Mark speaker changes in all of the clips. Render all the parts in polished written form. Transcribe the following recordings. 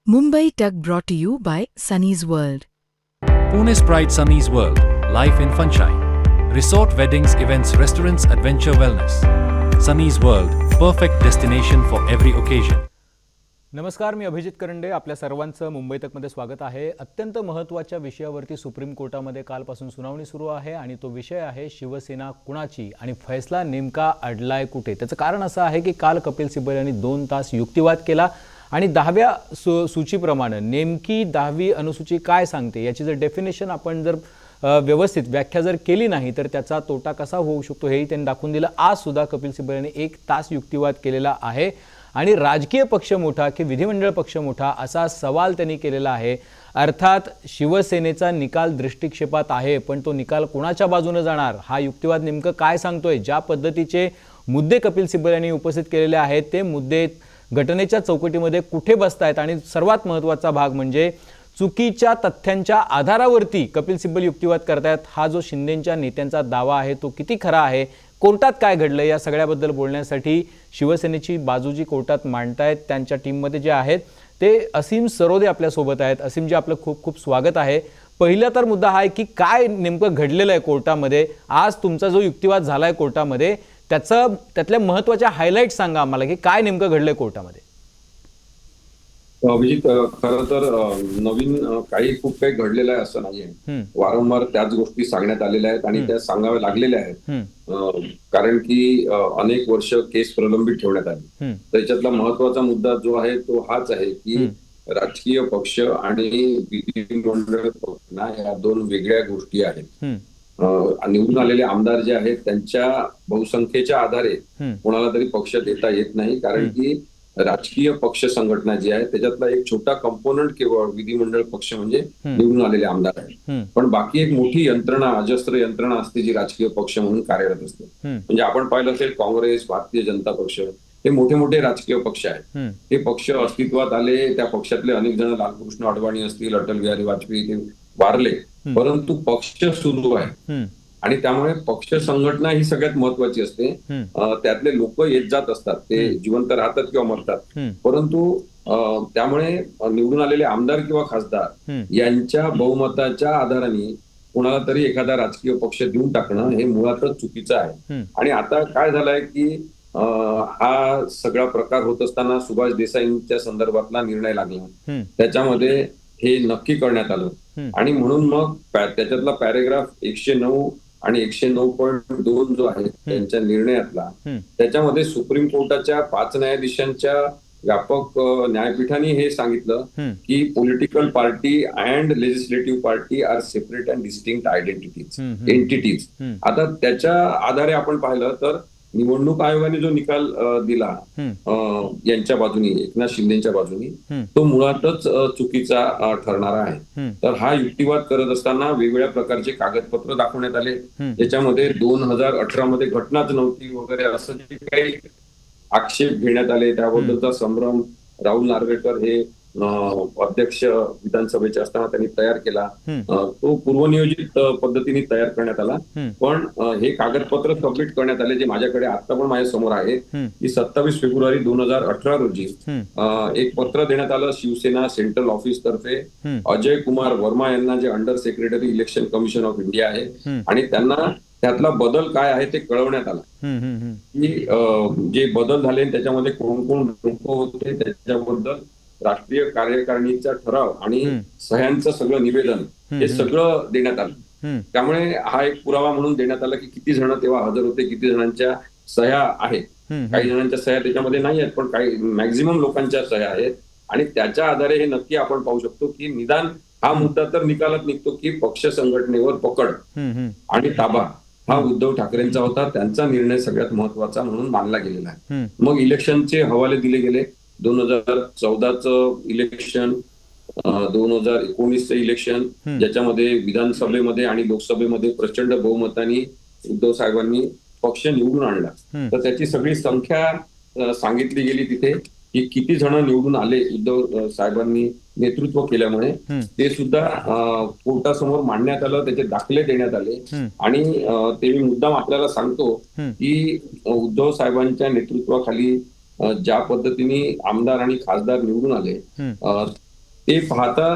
Speaker 1: Mumbai Tug brought to you by Sunny's World.
Speaker 2: Pune's Pride Sunny's World, life in sunshine. Resort weddings, events, restaurants, adventure wellness. Sunny's World, perfect destination for every occasion.
Speaker 3: नमस्कार, मी अभिजित करंडे. आपल्या सर्वांचं मुंबई तकमध्ये स्वागत आहे. अत्यंत महत्त्वाच्या विषयावरती supreme कोर्टामध्ये कालपासून सुनावणी सुरू आहे आणि तो विषय आहे शिवसेना कुणाची आणि फैसला नेमका अडलाय कुठे. त्याचं कारण असं आहे की काल कपिल सिब्बल यांनी 2 तास युक्तिवाद केला आणि 10व्या सूचीप्रमाणे नेमकी 10वी अनुसूची काय सांगते याची जर डेफिनेशन आपण जर व्यवस्थित व्याख्या जर केली नाही तर त्याचा तोटा कसा होऊ शकतो हेही त्यांनी दाखवून दिलं. आज सुद्धा कपिल सिब्बल यांनी 1 तास युक्तिवाद केलेला आहे आणि राजकीय पक्ष मोठा की विधिमंडळ पक्ष मोठा असा सवाल त्यांनी केलेला आहे. अर्थात शिवसेनेचा निकाल दृष्टिक्षेपात आहे, पण तो निकाल कोणाच्या बाजूने जाणार हा युक्तिवाद नेमकं काय सांगतोय. ज्या पद्धतीचे मुद्दे कपिल सिब्बल यांनी उपस्थित केलेले आहेत ते मुद्दे घटनेच्या चौकटीमध्ये कुठे बसतायत आणि सर्वात महत्त्वाचा भाग म्हणजे चुकीच्या तथ्यांच्या आधारावरती कपिल सिब्बल युक्तिवाद करतायत. हा जो शिंदेंच्या नेत्यांचा दावा आहे तो किती खरा आहे, कोर्टात काय घडलं या सगळ्याबद्दल बोलण्यासाठी शिवसेनेची बाजू जी कोर्टात मांडतायत त्यांच्या टीममध्ये जे आहेत ते असीम सरोदे आपल्यासोबत आहेत. असीमजी, आपलं खूप खूप स्वागत आहे. पहिला तर मुद्दा हा आहे की काय नेमकं घडलेलं आहे कोर्टामध्ये. आज तुमचा जो युक्तिवाद झाला आहे कोर्टामध्ये त्यातल्या महत्त्वाच्या हायलाईट सांगा आम्हाला की काय नेमकं घडलंय कोर्टामध्ये.
Speaker 4: अभिजित, खरं तर नवीन खूप काही घडलेलं आहे असं नाहीये. वारंवार त्याच गोष्टी सांगण्यात आलेल्या आहेत आणि त्या सांगाव्या लागलेल्या आहेत. कारण की अनेक वर्ष केस प्रलंबित ठेवण्यात आली. त्याच्यातला महत्वाचा मुद्दा जो आहे तो हाच आहे की राजकीय पक्ष आणि विधिमंडळ पक्ष या 2 वेगळ्या गोष्टी आहेत. निवडून आलेले आमदार जे आहेत त्यांच्या बहुसंख्येच्या आधारे कोणाला तरी पक्ष देता येत नाही, कारण की राजकीय पक्ष संघटना जी आहे त्याच्यातला एक छोटा कंपोनंट केवळ विधिमंडळ पक्ष म्हणजे निवडून आलेले आमदार आहेत. पण बाकी एक मोठी यंत्रणा, अजस्त्र यंत्रणा असते जी राजकीय पक्ष म्हणून कार्यरत असते. म्हणजे आपण पाहिलं असेल काँग्रेस, भारतीय जनता पक्ष हे मोठे मोठे राजकीय पक्ष आहेत. हे पक्ष अस्तित्वात आले, त्या पक्षातले अनेक जण, लालकृष्ण अडवाणी असतील, अटल बिहारी वाजपेयी, ते वारले, परंतु पक्ष सुरू आहे आणि त्यामुळे पक्ष संघटना ही सगळ्यात महत्वाची असते. त्यातले लोक येत जात असतात, ते जिवंत राहतात किंवा मरतात, परंतु त्यामुळे निवडून आलेले आमदार किंवा खासदार यांच्या बहुमताच्या आधाराने कोणाला तरी एखादा राजकीय पक्ष देऊन टाकणं हे मुळातच चुकीचं आहे. आणि आता काय झालंय की हा सगळा प्रकार होत असताना सुभाष देसाईंच्या संदर्भातला निर्णय लागला, त्याच्यामध्ये हे नक्की करण्यात आलं आणि म्हणून मग त्याच्यातला पॅरेग्राफ 109 आणि 109.2 जो आहे त्यांच्या निर्णयातला, त्याच्यामध्ये सुप्रीम कोर्टाच्या 5 न्यायाधीशांच्या व्यापक न्यायपीठाने हे सांगितलं की political party and legislative party are separate and distinct entities. आता त्याच्या आधारे आपण पाहिलं तर निवडणूक आयोगाने जो निकाल दिला यांच्या बाजूनी, एकनाथ शिंदेच्या बाजूनी, तो मुळातच चुकीचा ठरणारा आहे. तर हा युक्तिवाद करत असताना वेगवेगळ्या प्रकारचे कागदपत्र दाखवण्यात आले. त्याच्यामध्ये 2018 मध्ये घटनाच नव्हती वगैरे असं जे काही आक्षेप घेण्यात आले त्याबद्दलचा संभ्रम राहुल नार्वेकर हे अध्यक्ष विधानसभेचे असताना त्यांनी तयार केला. तो पूर्वनियोजित पद्धतीने तयार करण्यात आला. पण हे कागदपत्र सबमिट करण्यात आले जे माझ्याकडे आता पण माझ्या समोर आहे की 27 फेब्रुवारी 2018 रोजी एक पत्र देण्यात आलं शिवसेना सेंट्रल ऑफिस तर्फे अजय कुमार वर्मा यांना, जे under secretary election commission of India आहे, आणि त्यांना त्यातला बदल काय आहे ते कळवण्यात आला की जे बदल झाले त्याच्यामध्ये कोण कोण लोक होते, त्याच्याबद्दल राष्ट्रीय कार्यकारिणीचा ठराव आणि सह्यांचं सगळं निवेदन हे सगळं देण्यात आलं. त्यामुळे हा एक पुरावा म्हणून देण्यात आला की किती जण तेव्हा हजर होते, किती जणांच्या सह्या आहेत. काही जणांच्या सह्या त्याच्यामध्ये नाही आहेत, पण काही मॅक्झिमम लोकांच्या सह्या आहेत. आणि त्याच्या आधारे हे नक्की आपण पाहू शकतो की निदान हा मुद्दा तर निकालात निघतो की पक्ष संघटनेवर पकड आणि ताबा हा उद्धव ठाकरेंचा होता, त्यांचा निर्णय सगळ्यात महत्वाचा म्हणून मानला गेलेला आहे. मग इलेक्शनचे हवाले दिले गेले. 2014चं इलेक्शन, 2019चं इलेक्शन, ज्याच्यामध्ये विधानसभेमध्ये आणि लोकसभेमध्ये प्रचंड बहुमताने उद्धव साहेबांनी पक्ष निवडून आणला. तर त्याची सगळी संख्या सांगितली गेली तिथे की किती जण निवडून आले उद्धव साहेबांनी नेतृत्व केल्यामुळे, ते सुद्धा कोर्टासमोर मांडण्यात आलं, त्याचे दाखले देण्यात आले. आणि ते मी मुद्दाम आपल्याला सांगतो की उद्धव साहेबांच्या नेतृत्वाखाली ज्या पद्धतीने आमदार आणि खासदार निवडून आले ते पाहता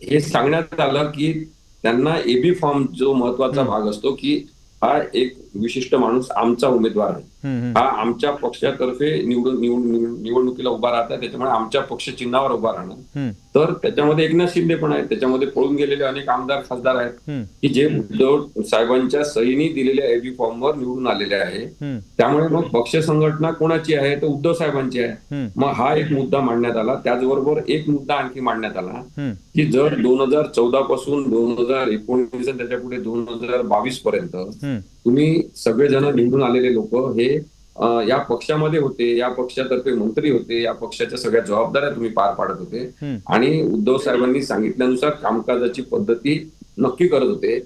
Speaker 4: हे सांगण्यात आलं की त्यांना एबी फॉर्म जो महत्वाचा भाग असतो की हा एक विशिष्ट माणूस आमचा उमेदवार आहे, हा आमच्या पक्षातर्फे निवडणुकीला उभा राहत आहे, त्याच्यामुळे आमच्या पक्ष चिन्हावर उभा राहणार. तर त्याच्यामध्ये एकनाथ शिंदे पण आहेत, त्याच्यामध्ये पळून गेलेले अनेक आमदार खासदार आहेत की जे उद्धव साहेबांच्या सहीने दिलेल्या एबी फॉर्मवर निवडून आलेले आहे. त्यामुळे मग पक्ष संघटना कोणाची आहे तर उद्धव साहेबांची आहे. मग हा एक मुद्दा मांडण्यात आला. त्याचबरोबर एक मुद्दा आणखी मांडण्यात आला की जर 2014 पासून 2019 आणि त्याच्या पुढे 2022 पर्यंत तुम्ही सगळेजण निवडून आलेले लोक हे या पक्षामध्ये होते, या पक्षातर्फे मंत्री होते, या पक्षाच्या सगळ्या जबाबदाऱ्या तुम्ही पार पाडत होते आणि उद्धव साहेबांनी सांगितल्यानुसार कामकाजाची पद्धती नक्की करत होते.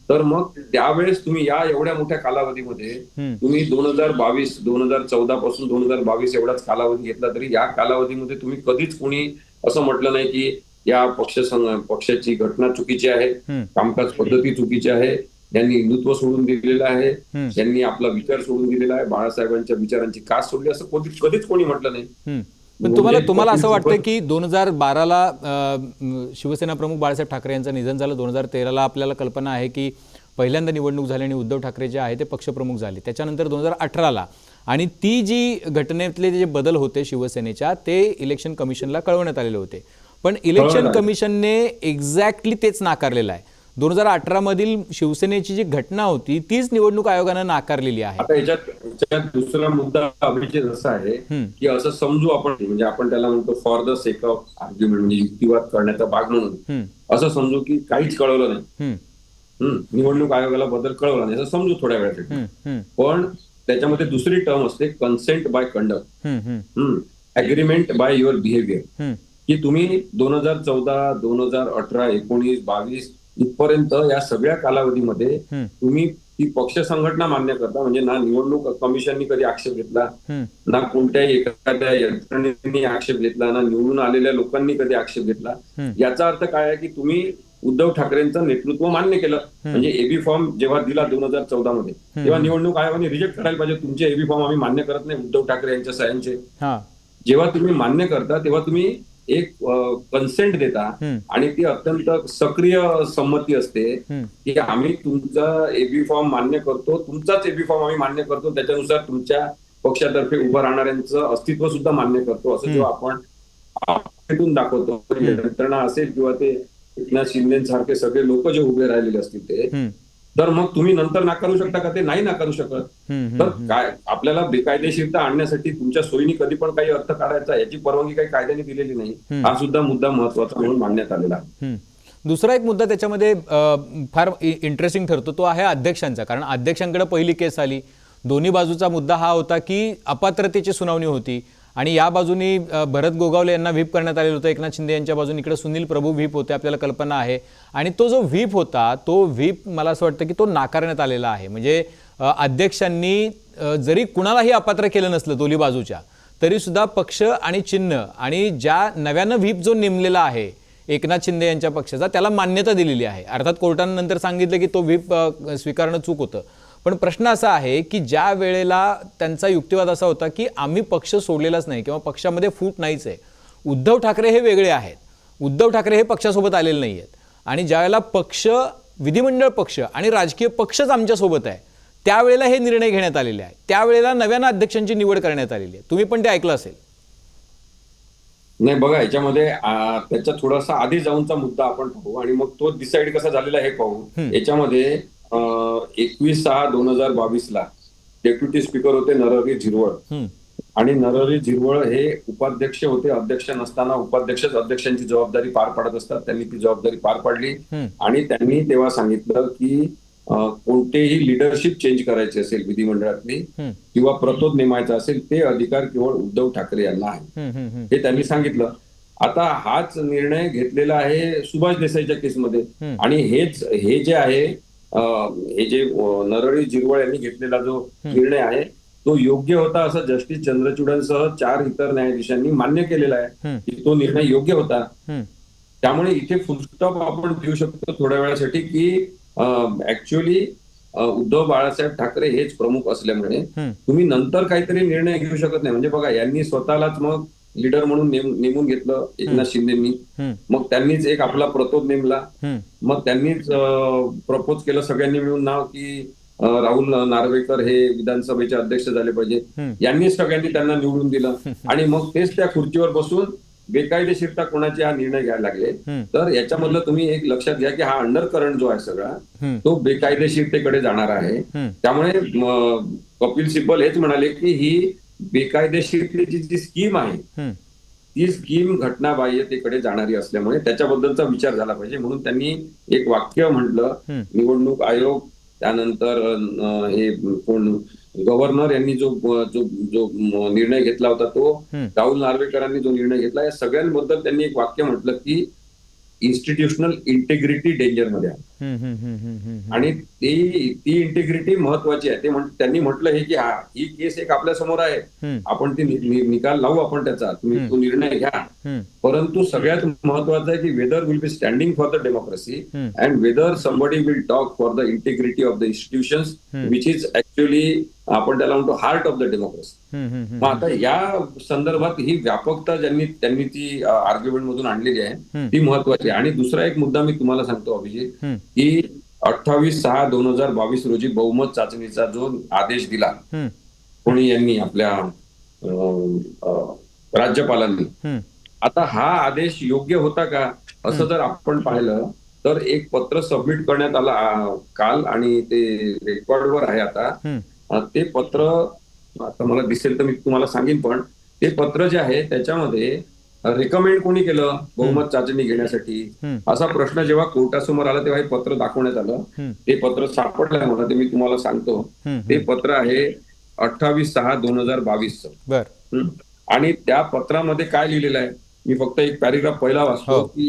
Speaker 4: तर मग त्यावेळेस तुम्ही या एवढ्या मोठ्या कालावधीमध्ये तुम्ही 2014 पासून 2022 एवढाच कालावधी घेतला तरी या कालावधीमध्ये तुम्ही कधीच कोणी असं म्हटलं नाही की या पक्षाची घटना चुकीची आहे, कामकाज पद्धती चुकीची आहे, यांनी हिंदुत्व सोडून दिलेलं आहे, यांनी आपला विचार सोडून दिलेला आहे, बाळासाहेबांच्या विचारांची कास सोडली असं कधीच कोणी म्हटलं नाही.
Speaker 3: पण तुम्हाला असं वाटतं की 2012ला शिवसेना प्रमुख बाळासाहेब ठाकरे यांचं निधन झालं, 2013ला आपल्याला कल्पना आहे की पहिल्यांदा निवडणूक झाली आणि उद्धव ठाकरे जे आहे ते पक्षप्रमुख झाले, त्याच्यानंतर 2018ला आणि ती जी घटनेतले जे बदल होते शिवसेनेच्या ते इलेक्शन कमिशनला कळवण्यात आलेले होते. पण इलेक्शन कमिशनने एक्झॅक्टली तेच नाकारलेलं आहे. 2018 मधील शिवसेनेची जी घटना होती तीच निवडणूक आयोगानं नाकारलेली आहे.
Speaker 4: आता याच्यात दुसरा मुद्दा अभिजित असा आहे की असं समजू आपण, म्हणजे आपण त्याला म्हणतो for the sake of argument, म्हणजे युक्तिवाद करण्याचा भाग म्हणून असं समजू की काहीच कळवलं नाही, निवडणूक आयोगाला बदल कळवला नाही असं समजू थोड्या वेळासाठी. पण त्याच्यामध्ये दुसरी टर्म असते consent by conduct, agreement by your behaviour, की तुम्ही 2014, 2018, 19, 22 इथपर्यंत या सगळ्या कालावधीमध्ये तुम्ही ती पक्ष संघटना मान्य करता, म्हणजे ना निवडणूक कमिशननी कधी आक्षेप घेतला, ना कोणत्याही एखाद्या यंत्रणेने आक्षेप घेतला, ना निवडून आलेल्या लोकांनी कधी आक्षेप घेतला. याचा अर्थ काय आहे की तुम्ही उद्धव ठाकरेंचं नेतृत्व मान्य केलं. म्हणजे एबी फॉर्म जेव्हा दिला 2014 मध्ये तेव्हा निवडणूक आयोगाने रिजेक्ट करायला पाहिजे, तुमचे एबी फॉर्म आम्ही मान्य करत नाही उद्धव ठाकरे यांच्या सह्यांचे. जेव्हा तुम्ही मान्य करता तेव्हा तुम्ही एक कन्सेंट देता आणि ती अत्यंत सक्रिय संमती असते की आम्ही तुमचा एबी फॉर्म मान्य करतो, तुमचाच एबी फॉर्म आम्ही मान्य करतो, त्याच्यानुसार तुमच्या पक्षातर्फे उभं राहणाऱ्यांचं अस्तित्व सुद्धा मान्य करतो, असं जेव्हा आपण दाखवतो. यंत्रणा असेल किंवा ते एकनाथ शिंदेसारखे सगळे लोक जे उभे राहिलेले असतील ते, तर मग तुम्ही नंतर नाकारू शकता का? ते नाही नाकारू शकत. तर काय आपल्याला बेकायदेशीरता आणण्यासाठी तुमच्या सोयीने कधी पण काही अर्थ काढायचा याची परवानगी काही कायद्याने दिलेली नाही. हा सुद्धा मुद्दा महत्वाचा म्हणून मांडण्यात आलेला आहे.
Speaker 3: दुसरा एक मुद्दा त्याच्यामध्ये फार इंटरेस्टिंग ठरतो तो आहे अध्यक्षांचा, कारण अध्यक्षांकडे पहिली केस आली. दोन्ही बाजूचा मुद्दा हा होता की अपात्रतेची सुनावणी होती आणि या बाजूनी भरत गोगावले यांना व्हीप करण्यात आलेलं होतं, एकनाथ शिंदे यांच्या बाजूने इकडे सुनील प्रभू व्हीप होते, आपल्याला कल्पना आहे. आणि तो जो व्हीप होता तो व्हीप मला असं वाटतं की तो नाकारण्यात आलेला आहे. म्हणजे अध्यक्षांनी जरी कुणालाही अपात्र केलं नसलं दोन्ही बाजूच्या, तरी सुद्धा पक्ष आणि चिन्ह आणि ज्या नव्यानं व्हीप जो नेमलेला आहे एकनाथ शिंदे यांच्या पक्षाचा त्याला मान्यता दिलेली आहे. अर्थात कोर्टानं नंतर सांगितलं की तो व्हीप स्वीकारणं चूक होतं. पण प्रश्न असा आहे की ज्या वेळेला त्यांचा युक्तिवाद असा होता की आम्ही पक्ष सोडलेलाच नाही किंवा पक्षामध्ये फूट नाहीच आहे, उद्धव ठाकरे हे वेगळे आहेत, उद्धव ठाकरे हे पक्षासोबत आलेले नाही आहेत, आणि ज्यावेळेला पक्ष, विधिमंडळ पक्ष आणि राजकीय पक्षच आमच्यासोबत आहे त्यावेळेला हे निर्णय घेण्यात आलेले आहे. त्यावेळेला नव्यानं अध्यक्षांची निवड करण्यात आलेली आहे. तुम्ही पण ते ऐकलं असेल.
Speaker 4: नाही बघा, याच्यामध्ये त्याच्या थोडासा आधी जाऊनचा मुद्दा आपण पाहू आणि मग तो डिसाईड कसा झालेला हे पाहू. याच्यामध्ये 21/6/2022 ला डेप्युटी स्पीकर होते नरहरी झिरवळ, आणि नरहरी झिरवळ हे उपाध्यक्ष होते. अध्यक्ष नसताना उपाध्यक्षच अध्यक्षांची जबाबदारी पार पाडत असतात. त्यांनी ती जबाबदारी पार पाडली आणि त्यांनी तेव्हा सांगितलं की कोणतेही लिडरशिप चेंज करायची असेल विधिमंडळातली किंवा प्रतोद नेमायचा असेल ते अधिकार केवळ उद्धव ठाकरे यांना आहे, हे त्यांनी सांगितलं. आता हाच निर्णय घेतलेला आहे सुभाष देसाईच्या केसमध्ये, आणि हे जे आहे हे जे नरहरी झिरवळ यांनी घेतलेला जो निर्णय आहे तो योग्य होता असं जस्टिस चंद्रचूडांसह 4 इतर न्यायाधीशांनी मान्य केलेला आहे की तो निर्णय योग्य होता. त्यामुळे इथे फुलस्टॉप आपण देऊ शकतो थोड्या वेळासाठी की ऍक्च्युअली उद्धव बाळासाहेब ठाकरे हेच प्रमुख असल्यामुळे तुम्ही नंतर काहीतरी निर्णय घेऊ शकत नाही. म्हणजे बघा, यांनी स्वतःलाच मग लीडर म्हणून नेमून घेतलं एकनाथ शिंदेंनी. मग त्यांनीच एक आपला प्रतोद नेमला. मग त्यांनीच प्रपोज केलं सगळ्यांनी मिळून नाव की राहुल नार्वेकर हे विधानसभेचे अध्यक्ष झाले पाहिजे. यांनीच सगळ्यांनी त्यांना निवडून दिलं आणि मग तेच त्या खुर्चीवर बसून बेकायदेशीरता कोणाचे हा निर्णय घ्यायला लागले. तर याच्यामधलं तुम्ही एक लक्षात घ्या की हा अंडर करंट जो आहे सगळा तो बेकायदेशीरतेकडे जाणार आहे. त्यामुळे कपिल सिब्बल हेच म्हणाले की ही बेकायदेशीरतेची जी स्कीम आहे ती स्कीम घटनाबाह्यतेकडे जाणारी असल्यामुळे त्याच्याबद्दलचा विचार झाला पाहिजे. म्हणून त्यांनी एक वाक्य म्हटलं, निवडणूक आयोग त्यानंतर हे कोण गव्हर्नर यांनी जो निर्णय घेतला होता तो, राहुल नार्वेकरांनी जो निर्णय घेतला, या सगळ्यांबद्दल त्यांनी एक वाक्य म्हटलं की इन्स्टिट्यूशनल इंटेग्रिटी डेंजर मध्ये आहे आणि ती इंटेग्रिटी महत्वाची आहे. त्यांनी म्हटलं हे की ही केस एक आपल्या समोर आहे, आपण ती निकाल लावू, आपण त्याचा तुम्ही तो निर्णय घ्या. परंतु सगळ्यात महत्वाचं आहे की whether will be standing for the democracy and whether somebody will talk for the integrity of the institutions which is actually आपण त्याला म्हणतो हार्ट ऑफ द डेमोक्रेसी. मग आता या संदर्भात ही व्यापकता त्यांनी ती आर्ग्युमेंट मधून आणलेली आहे ती महत्वाची आहे. आणि दुसरा एक मुद्दा मी तुम्हाला सांगतो अभिजित की 28/6/2022 रोजी बहुमत चाचणीचा जो आदेश दिला कोणी यांनी आपल्या राज्यपालांनी, आता हा आदेश योग्य होता का असं जर आपण पाहिलं तर एक पत्र सबमिट करण्यात आला काल आणि ते रेकॉर्डवर आहे. आता ते पत्र आता मला दिसेल तर मी तुम्हाला सांगेन, पण ते पत्र जे आहे त्याच्यामध्ये रेकमेंड कोणी केलं बहुमत चाचणी घेण्यासाठी असा प्रश्न जेव्हा कोर्टासमोर आला तेव्हा हे पत्र दाखवण्यात आलं. ते पत्र सापडलंय मला, ते मी तुम्हाला सांगतो. ते पत्र आहे 28/6/2022 आणि त्या पत्रामध्ये काय लिहिलेलं आहे मी फक्त एक पॅरेग्राफ पहिला वाचतो की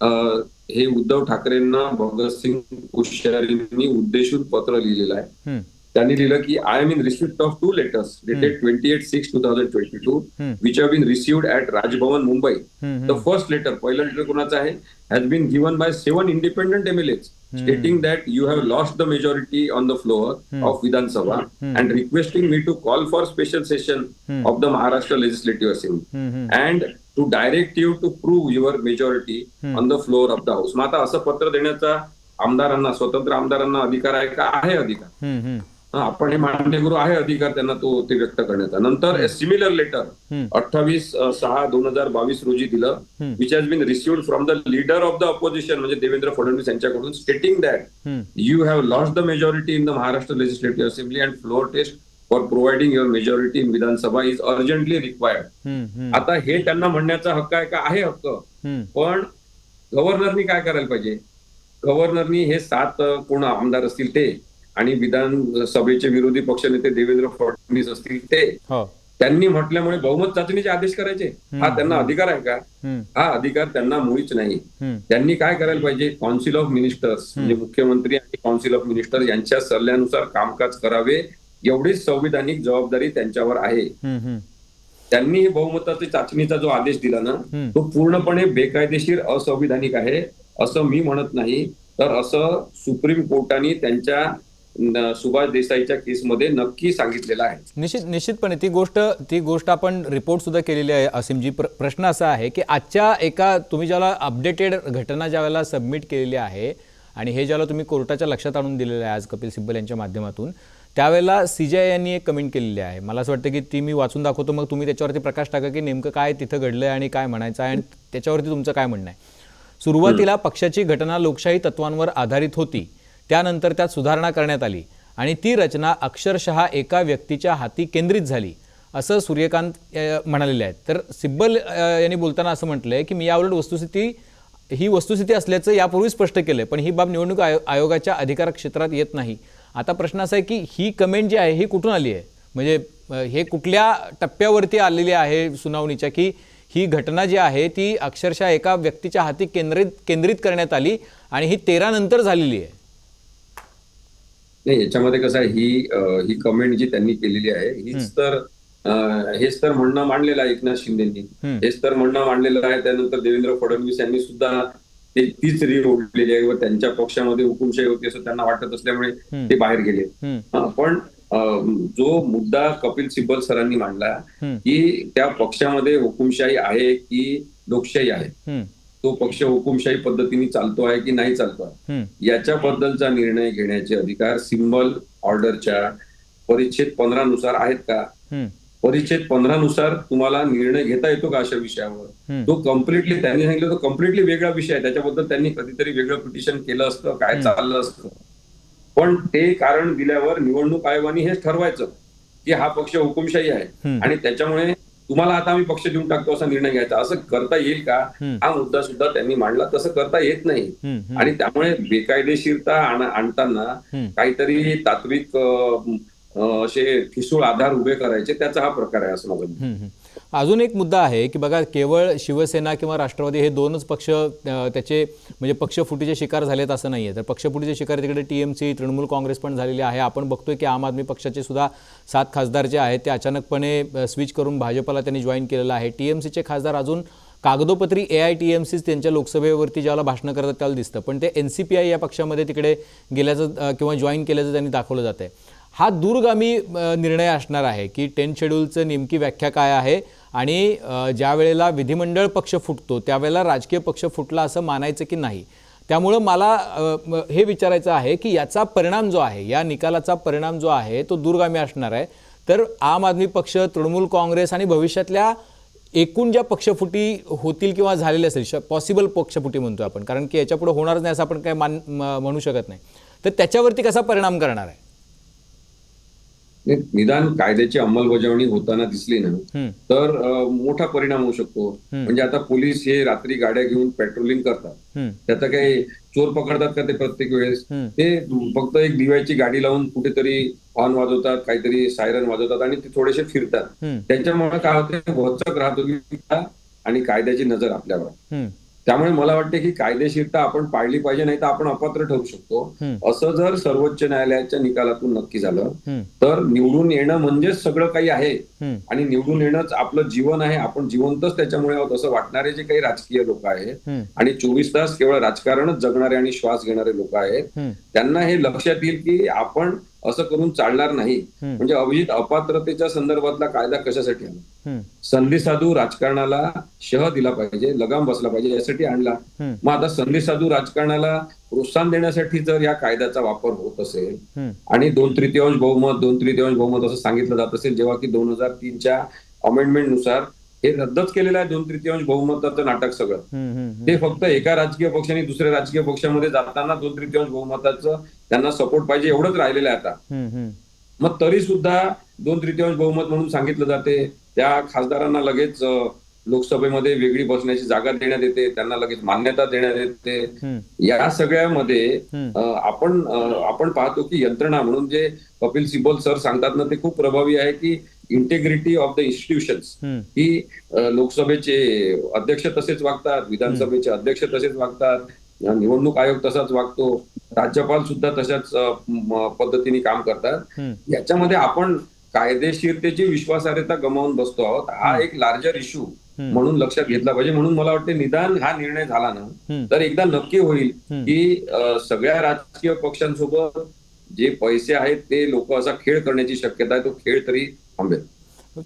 Speaker 4: हे उद्धव ठाकरेंना भगतसिंग कोश्यारींनी उद्देशून पत्र लिहिलेलं आहे. त्यांनी लिहिलं की I am in receipt of 2 letters dated 28/6/2022 which have been received at Rajbhavan Mumbai. The first letter, पहिलं लेटर कोणाचं आहे, has been given by 7 independent MLAs stating that you have lost the majority on the floor of Vidhan Sabha and requesting me to call for special session of the Maharashtra Legislative Assembly and to direct you to prove your majority on the floor of the house. मग आता असं पत्र देण्याचा आमदारांना, स्वतंत्र आमदारांना अधिकार आहे का? आहे अधिकार. आपण हे मान्य करू, आहे अधिकार त्यांना ते व्यक्त करण्याचा. नंतर सिमिलर लेटर 28/6/2022 रोजी दिलं which has been received from the leader of the opposition म्हणजे देवेंद्र फडणवीस यांच्याकडून stating that you have lost the majority in the Maharashtra legislative assembly and floor test for providing your majority in Vidhansabha is urgently required. आता हे त्यांना म्हणण्याचा हक्क आहे का? आहे हक्क. पण गव्हर्नरनी काय करायला पाहिजे? गव्हर्नरनी हे 7 कोण आमदार असतील ते आणि विधानसभेचे विरोधी पक्षनेते देवेंद्र फडणवीस असतील ते, त्यांनी म्हटल्यामुळे बहुमत चाचणीचे आदेश करायचे हा त्यांना अधिकार आहे का? हा अधिकार त्यांना मुळीच नाही. त्यांनी काय करायला पाहिजे? काउन्सिल ऑफ मिनिस्टर्स म्हणजे मुख्यमंत्री आणि काउन्सिल ऑफ मिनिस्टर यांच्या सल्ल्यानुसार कामकाज करावे एवढीच संविधानिक जबाबदारी त्यांच्यावर आहे. त्यांनी हे बहुमताची चाचणीचा जो आदेश दिला ना तो पूर्णपणे बेकायदेशीर असंविधानिक आहे असं मी म्हणत नाही, तर असं सुप्रीम कोर्टाने त्यांच्या सुभाष देसाईच्या केसमध्ये नक्की सांगितलेलं आहे.
Speaker 3: निश्चितपणे ती गोष्ट आपण रिपोर्ट सुद्धा केलेली आहे असीमजी. प्रश्न असा आहे की आजच्या एका तुम्ही ज्याला अपडेटेड घटना ज्यावेळेला सबमिट केलेली आहे आणि हे ज्याला तुम्ही कोर्टाच्या लक्षात आणून दिलेलं आहे आज कपिल सिब्बल यांच्या माध्यमातून, त्यावेळेला CJI यांनी एक कमेंट केलेली आहे. मला असं वाटतं की ती मी वाचून दाखवतो, मग तुम्ही त्याच्यावरती प्रकाश टाका की नेमकं काय तिथं घडलंय आणि काय म्हणायचं आहे आणि त्याच्यावरती तुमचं काय म्हणणं आहे. सुरुवातीला पक्षाची घटना लोकशाही तत्वांवर आधारित होती, त्यानंतर त्यात सुधारणा करण्यात आली आणि ती रचना अक्षरशः एका व्यक्तीच्या हाती केंद्रित झाली असं सूर्यकांत म्हणालेले आहेत. तर सिब्बल यांनी बोलताना असं म्हटलंय की मी याउलट ही वस्तुस्थिती असल्याचं यापूर्वी स्पष्ट केलंय, पण ही बाब निवडणूक आयोगाच्या अधिकार क्षेत्रात येत नाही. आता प्रश्न असा आहे की ही कमेंट जी आहे ही कुठून आली आहे, म्हणजे हे कुठल्या टप्प्यावरती आलेली आहे सुनावणीच्या की ही घटना जी आहे ती अक्षरशः एका व्यक्तीच्या हाती केंद्रित करण्यात आली आणि ही 13 नंतर झालेली आहे.
Speaker 4: नाही, याच्यामध्ये कसं आहे, ही कमेंट जी त्यांनी केलेली आहे हेच तर म्हणणं मांडलेलं आहे एकनाथ शिंदेनी, हेच तर म्हणणं मांडलेलं आहे. त्यानंतर देवेंद्र फडणवीस यांनी सुद्धा तीच रील ओढलेली आहे व त्यांच्या पक्षामध्ये हुकुमशाही होती असं त्यांना वाटत असल्यामुळे ते बाहेर गेले. पण जो मुद्दा कपिल सिब्बल सरांनी मांडला की त्या पक्षामध्ये हुकुमशाही आहे की लोकशाही आहे, तो पक्ष हुकुमशाही पद्धतीने चालतो आहे की नाही चालतो आहे, याच्याबद्दलचा निर्णय घेण्याचे अधिकार सिम्बल ऑर्डरच्या परिच्छेद 15 नुसार आहेत का? परिच्छेद 15 नुसार तुम्हाला निर्णय घेता येतो का अशा विषयावर? तो कम्प्लिटली त्यांनी सांगितलं तो कम्प्लिटली वेगळा विषय आहे, त्याच्याबद्दल त्यांनी कधीतरी वेगळं पिटिशन केलं असतं, काय चाललं असतं. पण ते कारण दिल्यावर निवडणूक आयोगाने हेच ठरवायचं की हा पक्ष हुकुमशाही आहे आणि त्याच्यामुळे तुम्हाला आता आम्ही पक्ष देऊन टाकतो असा निर्णय घ्यायचा. असं करता येईल का? हा मुद्दा सुद्धा त्यांनी मांडला. तसं करता येत नाही आणि त्यामुळे बेकायदेशीरता आणताना काहीतरी तात्विक असे ठिसूळ आधार उभे करायचे, त्याचा हा प्रकार आहे असं मला वाटतं.
Speaker 3: अजून एक मुद्दा आहे की बघा, केवळ शिवसेना किंवा राष्ट्रवादी हे दोनच पक्ष त्याचे म्हणजे पक्षफुटीचे शिकार झालेत असं नाहीये. तर पक्षफुटीचे शिकार तिकडे टीएमसी, तृणमूल काँग्रेस पण झालेले आहे. आपण बघतोय की आम आदमी पक्षाचे सुद्धा 7 खासदार जे आहेत ते अचानकपणे स्विच करून भाजपला त्यांनी जॉईन केलेलं आहे. टीएमसीचे खासदार अजून कागदोपत्री AITMC त्यांच्या लोकसभेवरती ज्याला भाषणं करतात त्याला दिसतं, पण ते NCPI या पक्षामध्ये तिकडे गेल्याचं किंवा जॉईन केल्याचं त्यांनी दाखवलं जात आहे. हा दूरगामी निर्णय असणार आहे की 10 शेड्यूलचं नेमकी व्याख्या काय आहे आणि ज्या वेळेला विधिमंडळ पक्ष फुटतो त्यावेळेला राजकीय पक्ष फुटला असं मानायचं की नाही. त्यामुळं मला हे विचारायचं आहे की याचा परिणाम जो आहे, या निकालाचा परिणाम जो आहे तो दूरगामी असणार आहे. तर आम आदमी पक्ष, तृणमूल काँग्रेस आणि भविष्यातल्या एकूण ज्या पक्षफुटी होतील किंवा झालेल्या असेल, पॉसिबल पक्षफुटी म्हणतो आपण, कारण की याच्यापुढे होणारच नाही असं आपण काय म्हणू शकत नाही, तर त्याच्यावरती कसा परिणाम करणार आहे?
Speaker 4: निदान कायद्याची अंमलबजावणी होताना दिसली ना तर मोठा परिणाम होऊ शकतो. म्हणजे आता पोलीस हे रात्री गाड्या घेऊन पेट्रोलिंग करतात, त्याचा काही चोर पकडतात का ते प्रत्येक वेळेस? ते फक्त एक दिव्याची गाडी लावून कुठेतरी हॉर्न वाजवतात, काहीतरी सायरन वाजवतात आणि ते थोडेसे फिरतात. त्यांच्यामुळे काय होते, वचक राहतो आणि कायद्याची नजर आपल्यावर. त्यामुळे मला वाटतं की कायदेशीरता आपण पाळली पाहिजे, नाही तर आपण अपात्र ठरू शकतो. असं जर सर्वोच्च न्यायालयाच्या निकालातून नक्की झालं तर निवडून येणं म्हणजेच सगळं काही आहे आणि निवडून येणंच आपलं जीवन आहे, आपण जिवंतच त्याच्यामुळे आहोत असं वाटणारे जे काही राजकीय लोक आहेत आणि 24 तास केवळ राजकारणच जगणारे आणि श्वास घेणारे लोक आहेत, त्यांना हे लक्षात येईल की आपण असं करून चालणार नाही. म्हणजे अभिजित, अपात्रतेच्या संदर्भातला कायदा कशासाठी आला? संधी साधू राजकारणाला शह दिला पाहिजे, लगाम बसला पाहिजे यासाठी आणला. मग आता संधी साधू राजकारणाला प्रोत्साहन देण्यासाठी जर या कायद्याचा वापर होत असेल आणि 2/3 बहुमत असं सांगितलं जात असेल, जेव्हा की 2003च्या अमेंडमेंट नुसार हे रद्दच केलेलं आहे 2/3 बहुमताचं नाटक सगळं. ते फक्त एका राजकीय पक्षाने दुसऱ्या राजकीय पक्षामध्ये जाताना 2/3 बहुमताचं त्यांना सपोर्ट पाहिजे एवढंच राहिलेलं आहे आता. मग तरी सुद्धा 2/3 बहुमत म्हणून सांगितलं जाते, त्या खासदारांना लगेच लोकसभेमध्ये वेगळी बसण्याची जागा देण्यात येते, त्यांना लगेच मान्यता देण्यात येते. या सगळ्यामध्ये आपण पाहतो की यंत्रणा म्हणून जे कपिल सिब्बल सर सांगतात ना, ते खूप प्रभावी आहे की इंटेग्रिटी ऑफ द इन्स्टिट्यूशन्स, ही लोकसभेचे अध्यक्ष तसेच वागतात, विधानसभेचे अध्यक्ष तसेच वागतात, निवडणूक आयोग तसाच वागतो, राज्यपाल सुद्धा तशाच पद्धतीने काम करतात. याच्यामध्ये आपण कायदेशीरतेची विश्वासार्हता गमावून बसतो आहोत. हा एक लार्जर इश्यू म्हणून लक्षात घेतला पाहिजे. म्हणून मला वाटते निदान हा निर्णय झाला ना तर एकदा नक्की होईल की सगळ्या राजकीय पक्षांसोबत जे पैसे आहेत ते लोक असा खेळ करण्याची शक्यता आहे, तो खेळ तरी थांबेल.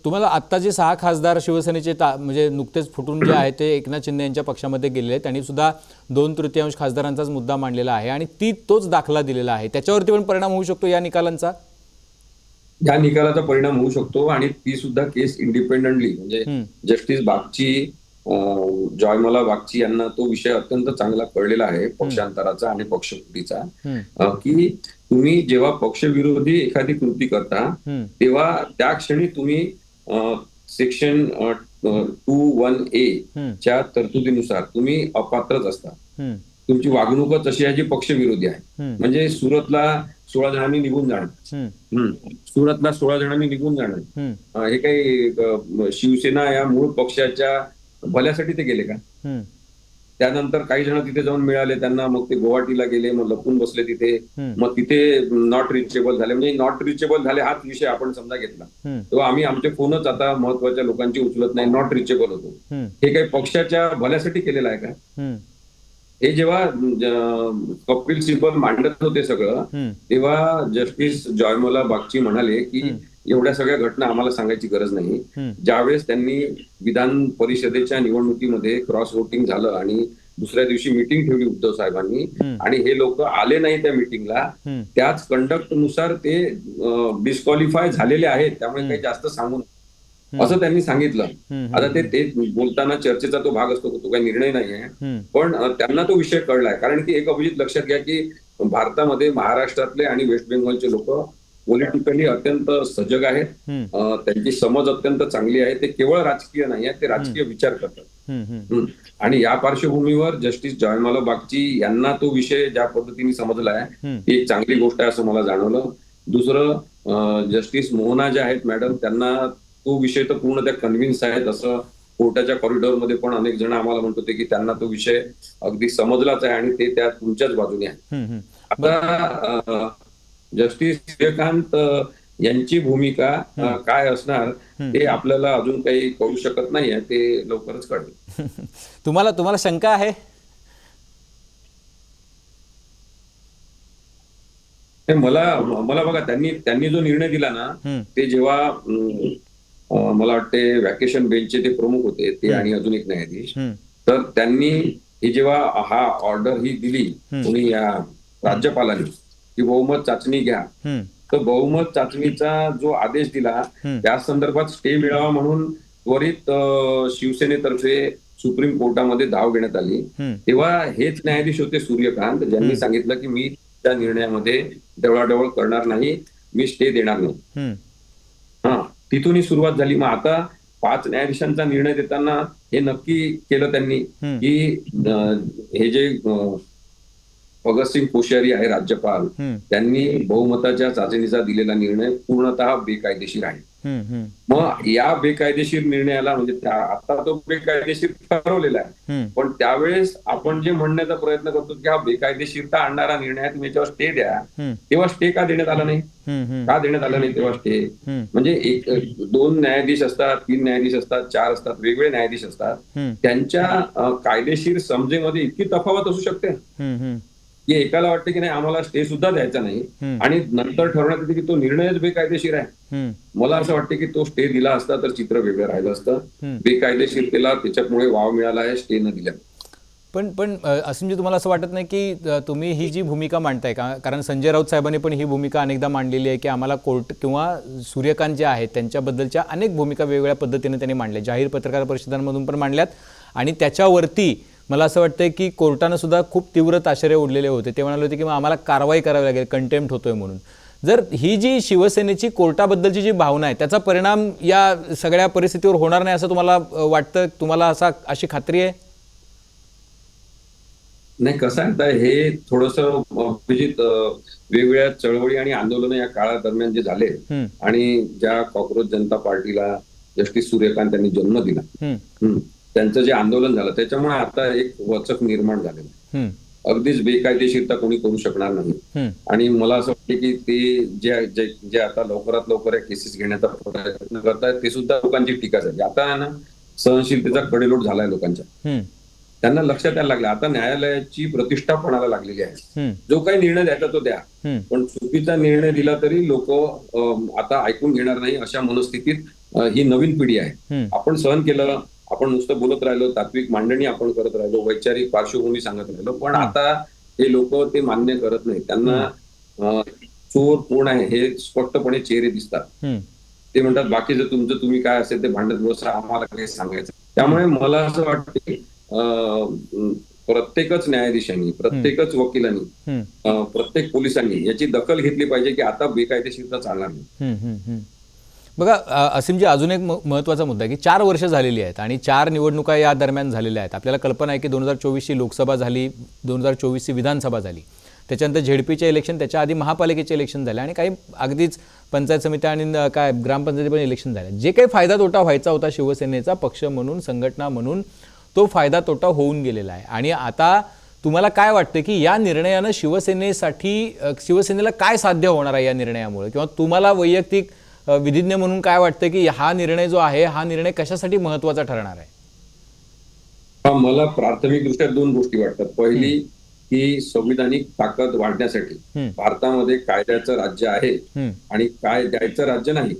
Speaker 3: तुम्हाला आत्ता जे 6 खासदार शिवसेनेचे म्हणजे नुकतेच फुटून जे आहे ते एकनाथ शिंदे यांच्या पक्षामध्ये गेलेले आहेत, त्यांनी सुद्धा 2/3 खासदारांचाच मुद्दा मांडलेला आहे आणि तोच दाखला दिलेला आहे. त्याच्यावरती पण परिणाम होऊ शकतो या निकालांचा?
Speaker 4: या निकालाचा परिणाम होऊ शकतो आणि ती सुद्धा केस इंडिपेंडेंटली, म्हणजे जस्टिस बागची, जॉयमाला बागची यांना तो विषय अत्यंत चांगला कळलेला आहे पक्षांतराचा आणि पक्षफुटीचा, की तुम्ही जेव्हा पक्षविरोधी एखादी कृती करता तेव्हा त्या क्षणी तुम्ही सेक्शन 2(1)(a) च्या तरतुदीनुसार तुम्ही अपात्रच असता. तुमची वागणूकच अशी आहे जी पक्षविरोधी आहे. म्हणजे सुरतला 16 जणांनी निघून जाणं, सुरतला 16 जणांनी निघून जाणं हे काही शिवसेना या मूळ पक्षाच्या भल्यासाठी ते गेले का? त्यानंतर काही जण तिथे जाऊन मिळाले त्यांना, मग ते गुवाहाटीला गेले, मग लपून बसले तिथे, मग तिथे नॉट रिचेबल झाले. म्हणजे नॉट रिचेबल झाले हाच विषय आपण समजा घेतला, तेव्हा आम्ही आमचे फोनच आता महत्वाच्या लोकांची उचलत नाही, नॉट रिचेबल होतो. हे काही पक्षाच्या भल्यासाठी केलेलं आहे का? हे जेव्हा कपिल सिब्बल मांडत होते सगळं, तेव्हा जस्टिस जॉयमोला बागची म्हणाले की एवढ्या सगळ्या घटना आम्हाला सांगायची गरज नाही. ज्यावेळेस त्यांनी विधान परिषदेच्या निवडणुकीमध्ये क्रॉस वोटिंग झालं आणि दुसऱ्या दिवशी मीटिंग ठेवली उद्धव साहेबांनी आणि हे लोक आले नाही त्या मीटिंगला, त्याच कंडक्ट नुसार ते डिस्क्वालिफाय झालेले आहेत, त्यामुळे काही जास्त सांगू नये असं त्यांनी सांगितलं. आता ते बोलताना चर्चेचा तो भाग असतो, तो काही निर्णय नाहीये, पण त्यांना तो विषय कळलाय. कारण की एक अभिजित लक्षात घ्या की भारतामध्ये महाराष्ट्रातले आणि वेस्ट बेंगॉलचे लोक पॉलिटिकली अत्यंत सजग आहेत, त्यांची समज अत्यंत चांगली आहे. ते केवळ राजकीय नाही आहे, ते राजकीय विचार करतात. आणि या पार्श्वभूमीवर जस्टिस जॉयमाला बागची यांना तो विषय ज्या पद्धतीने समजलाय ही एक चांगली गोष्ट आहे असं मला जाणवलं. दुसरं, जस्टिस मोहना ज्या आहेत मॅडम, त्यांना तो विषय तर पूर्ण त्या कन्व्हिन्स आहेत. असं कोर्टाच्या कॉरिडॉरमध्ये पण अनेक जण आम्हाला म्हणत होते की त्यांना तो विषय अगदी समजलाच आहे आणि ते त्या तुमच्याच बाजूने आहे. आता जस्टिस सूर्यकांत यांची भूमिका काय असणार ते आपल्याला अजून काही कळू शकत नाहीये, ते लवकरच कळेल.
Speaker 3: तुम्हाला शंका आहे?
Speaker 4: मला बघा, त्यांनी जो निर्णय दिला ना, ते जेव्हा मला वाटते व्हॅकेशन बेंचचे ते प्रमुख होते ते आणि अजून एक न्यायाधीश, तर त्यांनी ही जेव्हा हा ऑर्डर ही दिली कोणी या राज्यपालांनी की बहुमत चाचणी घ्या, तर बहुमत चाचणीचा जो आदेश दिला त्या संदर्भात स्टे मिळावा म्हणून त्वरित शिवसेनेतर्फे सुप्रीम कोर्टामध्ये धाव घेण्यात आली. तेव्हा हेच न्यायाधीश होते सूर्यकांत, ज्यांनी सांगितलं की मी त्या निर्णयामध्ये ढवळाढवळ करणार नाही, मी स्टे देणार नाही. तिथून ही सुरुवात झाली. मग आता 5 न्यायाधीशांचा निर्णय देताना हे नक्की केलं त्यांनी की हे जे भगतसिंग कोश्यारी आहे राज्यपाल, त्यांनी बहुमताच्या चाचणीचा दिलेला निर्णय पूर्णतः बेकायदेशीर आहे. मग या बेकायदेशीर निर्णयाला, म्हणजे आता तो बेकायदेशीर ठरवलेला आहे, पण त्यावेळेस आपण जे म्हणण्याचा प्रयत्न करतो की हा बेकायदेशीरता आणणारा निर्णय आहे, तुम्ही याच्यावर स्टे द्या, तेव्हा स्टे का देण्यात आला नाही? का देण्यात आला नाही तेव्हा स्टे? म्हणजे 2 न्यायाधीश असतात, 3 न्यायाधीश असतात, 4 असतात, वेगवेगळे न्यायाधीश असतात, त्यांच्या कायदेशीर समजेमध्ये इतकी तफावत असू शकते की एकाला वाटतं की नाही आम्हाला स्टे सुद्धा द्यायचा नाही आणि नंतर ठरवण्यात येते की तो निर्णयच बेकायदेशीर आहे. मला असं वाटतं की तो स्टे दिला असता तर चित्र वेगळं राहिलं असतं. बेकायदेशीरतेला त्याच्यामुळे वाव मिळाला आहे स्टे न दिल्या.
Speaker 3: पण असं म्हणजे तुम्हाला असं वाटत नाही की तुम्ही ही जी भूमिका मांडताय का, कारण संजय राऊत साहेबांनी पण ही भूमिका अनेकदा मांडलेली आहे की आम्हाला कोर्ट किंवा सूर्यकांत जे आहेत त्यांच्याबद्दलच्या अनेक भूमिका वेगवेगळ्या पद्धतीने त्यांनी मांडल्या, जाहीर पत्रकार परिषदांमधून पण मांडल्यात, आणि त्याच्यावरती मला असं वाटतंय की कोर्टानं सुद्धा खूप तीव्र ताशेरे ओढलेले होते. ते म्हणाले होते की मग आम्हाला कारवाई करावी लागेल, कंटेम्प्ट होतोय म्हणून. जर ही जी शिवसेनेची कोर्टाबद्दलची जी भावना आहे त्याचा परिणाम या सगळ्या परिस्थितीवर होणार नाही असं तुम्हाला वाटतं? तुम्हाला अशी खात्री आहे?
Speaker 4: नाही, कसं आहे, हे थोडंसं अभिजित वेगवेगळ्या चळवळी आणि आंदोलन या काळादरम्यान जे झाले आणि ज्या कॉक्रोच जनता पार्टीला जस्टिस सूर्यकांत यांनी जन्म दिला, त्यांचं जे आंदोलन झालं त्याच्यामुळे आता एक वचक निर्माण झालेलं आहे. अगदीच बेकायदेशीरता कोणी करू शकणार नाही. आणि मला असं वाटतं की ते जे आता लवकरात लवकर केसेस घेण्याचा प्रयत्न करतायत ते सुद्धा लोकांची टीका झाली. आता ना सहनशीलतेचा कडेलोट झालाय लोकांच्या, त्यांना लक्षात यायला लागलं आता न्यायालयाची प्रतिष्ठा पणाला लागलेली आहे. जो काही निर्णय द्यायचा तो द्या, पण चुकीचा निर्णय दिला तरी लोक आता ऐकून घेणार नाही अशा मनस्थितीत ही नवीन पिढी आहे. आपण सहन केलं, आपण नुसतं बोलत राहिलो, तात्विक मांडणी आपण करत राहिलो, वैचारिक पार्श्वभूमी सांगत राहिलो, पण आता हे लोक ते मान्य करत नाही. त्यांना चोर कोण आहे हे स्पष्टपणे चेहरे दिसतात. ते म्हणतात बाकीचं तुमचं तुम्ही काय असेल ते भांडत बसा, आम्हाला काही सांगायचं. त्यामुळे मला असं वाटतं की प्रत्येकच न्यायाधीशांनी, प्रत्येकच वकिलांनी, प्रत्येक पोलिसांनी याची दखल घेतली पाहिजे की आता बेकायदेशीरता चालणार नाही.
Speaker 3: बघा असीमजी, अजून एक महत्त्वाचा मुद्दा आहे की 4 वर्ष झालेली आहेत आणि 4 निवडणुका या दरम्यान झालेल्या आहेत. आपल्याला कल्पना आहे की 2024ची लोकसभा झाली, 2024ची विधानसभा झाली, त्याच्यानंतर झेडपीचे इलेक्शन, त्याच्या आधी महापालिकेचे इलेक्शन झाले आणि काही अगदीच पंचायत समित्या आणि काय ग्रामपंचायती पण इलेक्शन झाले. जे काही फायदा तोटा व्हायचा होता शिवसेनेचा पक्ष म्हणून, संघटना म्हणून, तो फायदा तोटा होऊन गेलेला आहे. आणि आता तुम्हाला काय वाटतं की या निर्णयानं शिवसेनेला काय साध्य होणार आहे या निर्णयामुळे, किंवा तुम्हाला वैयक्तिक विधिज्ञ म्हणून काय वाटतं की हा निर्णय जो आहे हा निर्णय कशासाठी महत्त्वाचा ठरणार आहे?
Speaker 4: मला प्राथमिकदृष्ट्या दोन गोष्टी वाटतात. पहिली की संविधानिक ताकद वाढण्यासाठी भारतामध्ये कायद्याचं राज्य आहे आणि कायद्याचं राज्य नाही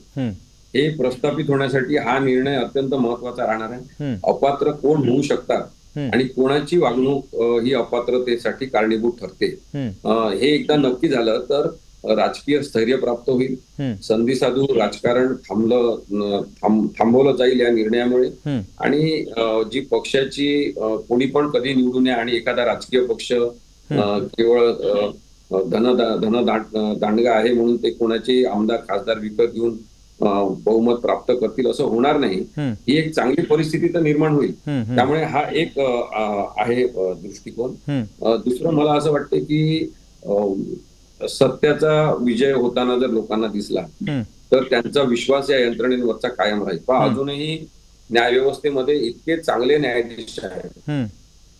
Speaker 4: हे प्रस्थापित होण्यासाठी हा निर्णय अत्यंत महत्वाचा राहणार आहे. अपात्र कोण होऊ शकतात आणि कोणाची वागणूक ही अपात्रतेसाठी कारणीभूत ठरते हे एकदा नक्की झालं तर राजकीय स्थैर्य प्राप्त होईल. संधी साधू राजकारण थांबवलं जाईल या निर्णयामुळे आणि जी पक्षाची कोणी पण कधी निवडून नये आणि एखादा राजकीय पक्ष केवळ दांडगा आहे म्हणून ते कोणाचे आमदार खासदार विकत घेऊन बहुमत प्राप्त करतील असं होणार नाही. ही एक चांगली परिस्थिती तर निर्माण होईल. त्यामुळे हा एक आहे दृष्टिकोन. दुसरं मला असं वाटतं की सत्याचा विजय होताना जर लोकांना दिसला तर त्यांचा विश्वास या यंत्रणेवरचा कायम राहील. पण अजूनही न्यायव्यवस्थेमध्ये इतके चांगले न्यायाधीश आहेत,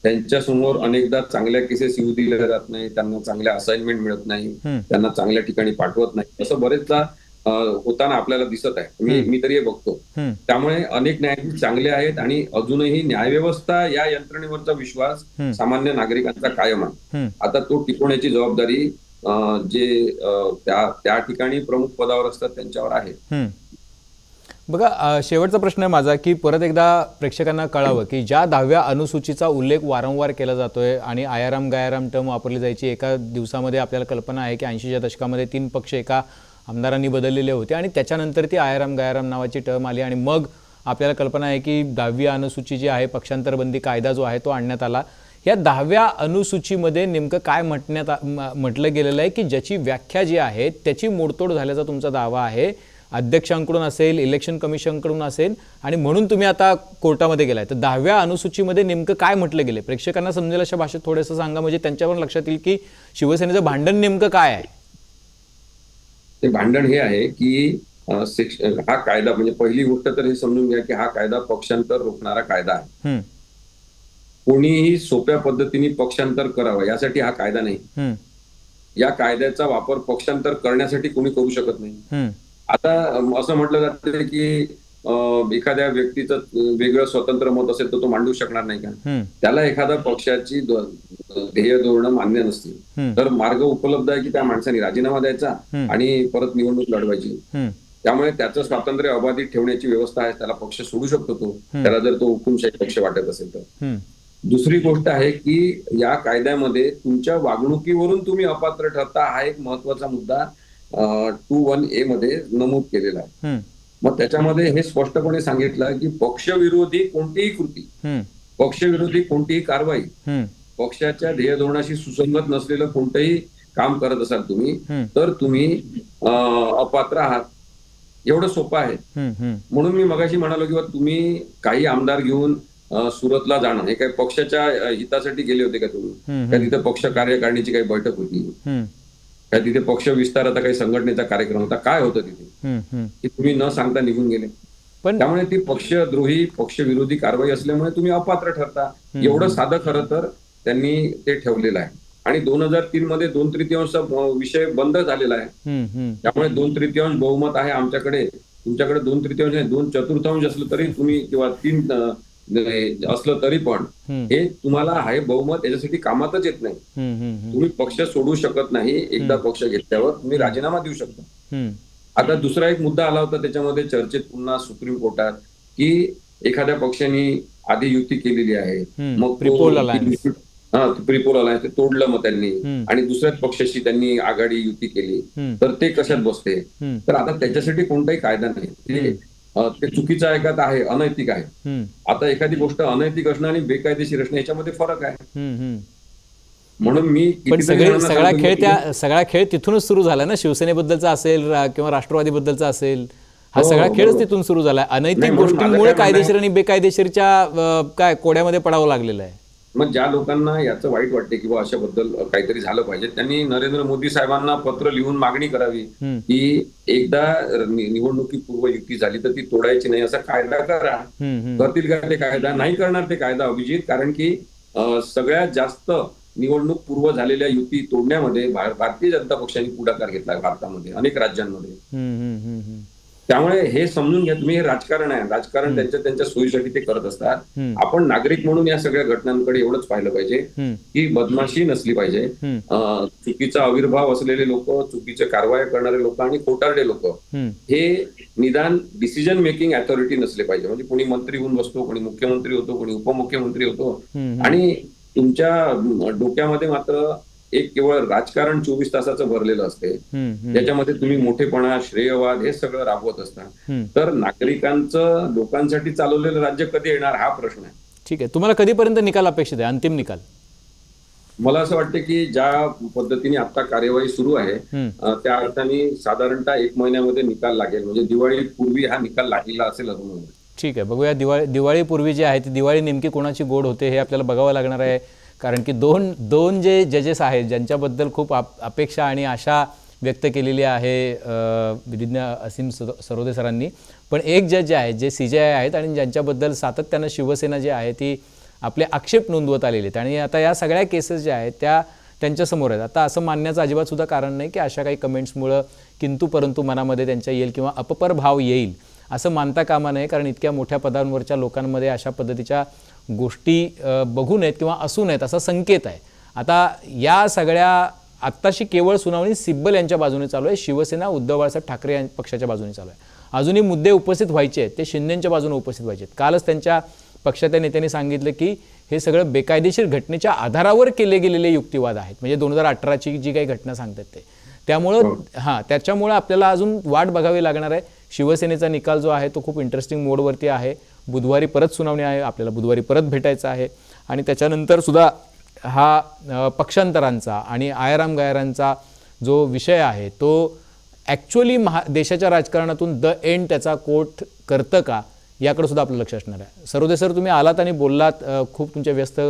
Speaker 4: त्यांच्या समोर अनेकदा चांगल्या केसेस येऊ दिल्या जात नाही, त्यांना चांगल्या असाइनमेंट मिळत नाही, त्यांना चांगल्या ठिकाणी पाठवत नाही, असं बरेचदा होताना आपल्याला दिसत आहे. मी तरी हे बघतो. त्यामुळे अनेक न्यायाधीश चांगले आहेत आणि अजूनही न्यायव्यवस्था या यंत्रणेवरचा विश्वास सामान्य नागरिकांचा कायम आहे. आता तो टिकवण्याची जबाबदारी जे त्या ठिकाणी प्रमुख पदावर असतात त्यांच्यावर आहे.
Speaker 3: बघा, शेवटचा प्रश्न आहे माझा की परत एकदा प्रेक्षकांना कळावं की ज्या 10व्या अनुसूचीचा उल्लेख वारंवार केला जातोय आणि आयाराम गायाराम टर्म वापरली जायची, एका दिवसामध्ये आपल्याला कल्पना आहे की 80च्या दशकामध्ये 3 पक्ष एका आमदारांनी बदललेले होते आणि त्याच्यानंतर ती आयाराम गायाराम नावाची टर्म आली आणि मग आपल्याला कल्पना आहे की 10वी अनुसूची जी आहे, पक्षांतरबंदी कायदा जो आहे तो आणण्यात आला. या 10व्या अनुसूचीमध्ये नेमकं काय म्हटलं गेलेलं आहे की ज्याची व्याख्या जी आहे त्याची मोडतोड झाल्याचा तुमचा दावा आहे, अध्यक्षांकडून असेल, इलेक्शन कमिशनकडून असेल आणि म्हणून तुम्ही आता कोर्टामध्ये गेलाय. तर 10व्या अनुसूचीमध्ये नेमकं काय म्हटलं गेलं, प्रेक्षकांना समजेल अशा भाषेत थोडंसं सांगा, म्हणजे त्यांच्यावर लक्षात येईल की शिवसेनेचं भांडण नेमकं काय आहे.
Speaker 4: ते भांडण हे आहे की हा कायदा, म्हणजे पहिली गोष्ट तर हे समजून घ्या की हा कायदा पक्षांतर रोखणारा कायदा आहे. कोणीही सोप्या पद्धतीने पक्षांतर करावं यासाठी हा कायदा नाही. या कायद्याचा वापर पक्षांतर करण्यासाठी कोणी करू शकत नाही. आता असं म्हटलं जातं की एखाद्या व्यक्तीचं वेगळं स्वतंत्र मत असेल तर तो मांडू शकणार नाही का, त्याला एखाद्या पक्षाची ध्येय धोरणं मान्य नसतील तर मार्ग उपलब्ध आहे की त्या माणसाने राजीनामा द्यायचा आणि परत निवडणूक लढवायची. त्यामुळे त्याचं स्वातंत्र्य अबाधित ठेवण्याची व्यवस्था आहे. त्याला पक्ष सोडू शकतो तो, त्याला जर तो हुकुमशाही पक्ष वाटत असेल तर. दुसरी गोष्ट आहे की या कायद्यामध्ये तुमच्या वागणुकीवरून तुम्ही अपात्र ठरता हा एक महत्वाचा मुद्दा 2(1)A मध्ये नमूद केलेला आहे. मग त्याच्यामध्ये हे स्पष्टपणे सांगितलं की पक्षविरोधी कोणतीही कृती, पक्षविरोधी कोणतीही कारवाई, पक्षाच्या ध्येय धोरणाशी सुसंगत नसलेलं कोणतंही काम करत असाल तुम्ही तर तुम्ही अपात्र आहात. एवढं सोपं आहे. म्हणून मी मगाशी म्हणालो की तुम्ही काही आमदार घेऊन सुरतला जाणं हे काही पक्षाच्या हितासाठी गेले होते का तुम्ही? का तिथे पक्ष कार्यकारिणीची काही बैठक होती काय? तिथे पक्ष विस्ताराचा काही संघटनेचा कार्यक्रम होता? काय होतं तिथे की तुम्ही न सांगता निघून गेले? पण त्यामुळे ती पक्षद्रोही पक्षविरोधी कारवाई असल्यामुळे तुम्ही अपात्र ठरता. एवढं साधं खरं तर त्यांनी ते ठेवलेलं आहे. आणि 2003 मध्ये 2/3 विषय बंद झालेला आहे. त्यामुळे 2/3 बहुमत आहे आमच्याकडे, तुमच्याकडे 2/3 नाही, 2/4 असलं तरी तुम्ही किंवा 3 असलं तरी पण हे तुम्हाला आहे बहुमत याच्यासाठी कामातच येत नाही. तुम्ही पक्ष सोडू शकत नाही. एकदा पक्ष घेतल्यावर तुम्ही राजीनामा देऊ शकता. आता दुसरा एक मुद्दा आला होता त्याच्यामध्ये चर्चेत पुन्हा सुप्रीम कोर्टात की एखाद्या पक्षाने आधी युती केलेली आहे, मग प्रिपोल अलायन्स ते तोडलं मग त्यांनी आणि दुसऱ्याच पक्षाशी त्यांनी आघाडी युती केली तर ते कशात बसते? तर आता त्याच्यासाठी कोणताही कायदा नाही. ते चुकीचं आहे का? आहे, अनैतिक आहे. आता एखादी गोष्ट अनैतिक असणं आणि बेकायदेशीर असणं याच्यामध्ये फरक आहे. म्हणून मी
Speaker 3: सगळा खेळ तिथूनच सुरू झाला ना, शिवसेनेबद्दलचा असेल किंवा राष्ट्रवादीबद्दलचा असेल, हा सगळा खेळच तिथून सुरू झालाय. अनैतिक गोष्टींमुळे कायदेशीर आणि बेकायदेशीरच्या काय कोड्यामध्ये पडावं लागलेलं आहे.
Speaker 4: मग ज्या लोकांना याचं वाईट वाटते किंवा अशाबद्दल काहीतरी झालं पाहिजे त्यांनी नरेंद्र मोदी साहेबांना पत्र लिहून मागणी करावी की एकदा निवडणुकीपूर्व युती झाली तर ती तोडायची नाही, असा कायदा करा. करतील का ते कायदा? नाही करणार ते कायदा अभिजित, कारण की सगळ्यात जास्त निवडणूक पूर्व झालेल्या युती तोडण्यामध्ये भारतीय जनता पक्षाने पुढाकार घेतला भारतामध्ये अनेक राज्यांमध्ये. त्यामुळे हे समजून घ्या तुम्ही, हे राजकारण आहे. राजकारण त्यांच्या सोयीसाठी ते करत असतात. आपण नागरिक म्हणून या सगळ्या घटनांकडे एवढंच पाहिलं पाहिजे की बदमाशी नसली पाहिजे. चुकीचा आविर्भाव असलेले लोक, चुकीचे कारवाया करणारे लोक आणि खोटारडे लोक हे निदान डिसिजन मेकिंग अथॉरिटी नसले पाहिजे. म्हणजे कोणी मंत्री होऊन बसतो, कोणी मुख्यमंत्री होतो, कोणी उपमुख्यमंत्री होतो आणि तुमच्या डोक्यामध्ये मात्र एक केवळ राजकारण 24 तासाचं भरलेलं असते, ज्याच्यामध्ये तुम्ही मोठेपणा, श्रेयवाद हे सगळं राबवत असता. तर नागरिकांचं, लोकांसाठी चालवलेलं राज्य कधी येणार हा प्रश्न आहे.
Speaker 3: ठीक आहे, तुम्हाला कधीपर्यंत निकाल अपेक्षित आहे, अंतिम निकाल?
Speaker 4: मला असं वाटतं की ज्या पद्धतीने आता कार्यवाही सुरू आहे त्या अर्थाने साधारणतः 1 महिन्यामध्ये निकाल लागेल. म्हणजे दिवाळीपूर्वी हा निकाल लागलेला असेल असं मला.
Speaker 3: ठीक आहे, बघूया दिवाळीपूर्वी जे आहे ती दिवाळी नेमकी कोणाची गोड होते हे आपल्याला बघावं लागणार आहे. कारण की दोन जे जजेस आहेत ज्यांच्याबद्दल खूप अपेक्षा आणि आशा व्यक्त केलेली आहे विधिज्ञ असीम सरोदे सरांनी, पण एक जज जे आहेत जे CJI आहेत आणि ज्यांच्याबद्दल सातत्यानं शिवसेना जी आहे ती आपले आक्षेप नोंदवत आलेले आहेत आणि आता या सगळ्या केसेस ज्या आहेत त्या त्यांच्यासमोर आहेत. आता असं मानण्याचं अजिबात सुद्धा कारण नाही की अशा काही कमेंट्समुळं किंतु परंतु मनामध्ये त्यांच्या येईल किंवा अपपर भाव येईल असं मानता कामा नये. कारण इतक्या मोठ्या पदांवरच्या लोकांमध्ये अशा पद्धतीच्या गोष्टी बघू नयेत किंवा असू नयेत असा संकेत आहे. आता या सगळ्या आत्ताशी केवळ सुनावणी सिब्बल यांच्या बाजूने चालू आहे, शिवसेना उद्धव बाळासाहेब ठाकरे पक्षाच्या बाजूने चालू आहे. अजूनही मुद्दे उपस्थित व्हायचे आहेत, ते शिंदेंच्या बाजूने उपस्थित व्हायचे आहेत. कालच त्यांच्या पक्षाच्या नेत्यांनी सांगितलं की हे सगळं बेकायदेशीर घटनेच्या आधारावर केले गेलेले युक्तिवाद आहेत. म्हणजे 2018ची जी काही घटना सांगतात ते, त्यामुळं त्याच्यामुळे आपल्याला अजून वाट बघावी लागणार आहे. शिवसेनेचा निकाल जो आहे तो खूप इंटरेस्टिंग मोडवरती आहे. बुधवारी परत सुनावणी आहे, आपल्याला बुधवारी परत भेटायचं आहे आणि त्याच्यानंतर सुद्धा हा पक्षांतरांचा आणि आयराम गायरांचा जो विषय आहे तो ॲक्च्युअली देशाच्या राजकारणातून द एंड त्याचा कोट करतं का याकडे सुद्धा आपलं लक्ष असणार आहे. सरोदे सर, तुम्ही आलात आणि बोललात खूप तुमच्या व्यस्त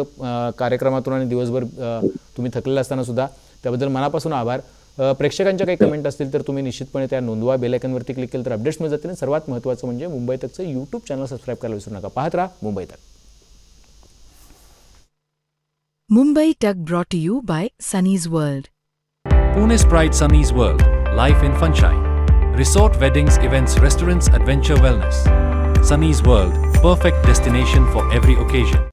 Speaker 3: कार्यक्रमातून आणि दिवसभर तुम्ही थकलेला असताना सुद्धा, त्याबद्दल मनापासून आभार. प्रेक्षकांच्या काही कमेंट असतील तर तुम्ही निश्चितपणे त्या नोंदवा. बेल आयकॉनवरती क्लिक केलं तर अपडेट्स मिळत जातील. सर्वात महत्त्वाचं म्हणजे मुंबई तकचं यूट्यूब चॅनल सबस्क्राईब करायला विसरू नका. पाहत राहा मुंबई तक.
Speaker 1: Mumbai Tuck brought to you by Sunny's World.
Speaker 2: Pune's Pride Sunny's World, life in Funshine. Resort, weddings, events, restaurants, adventure, wellness. Sunny's World, perfect destination for every occasion.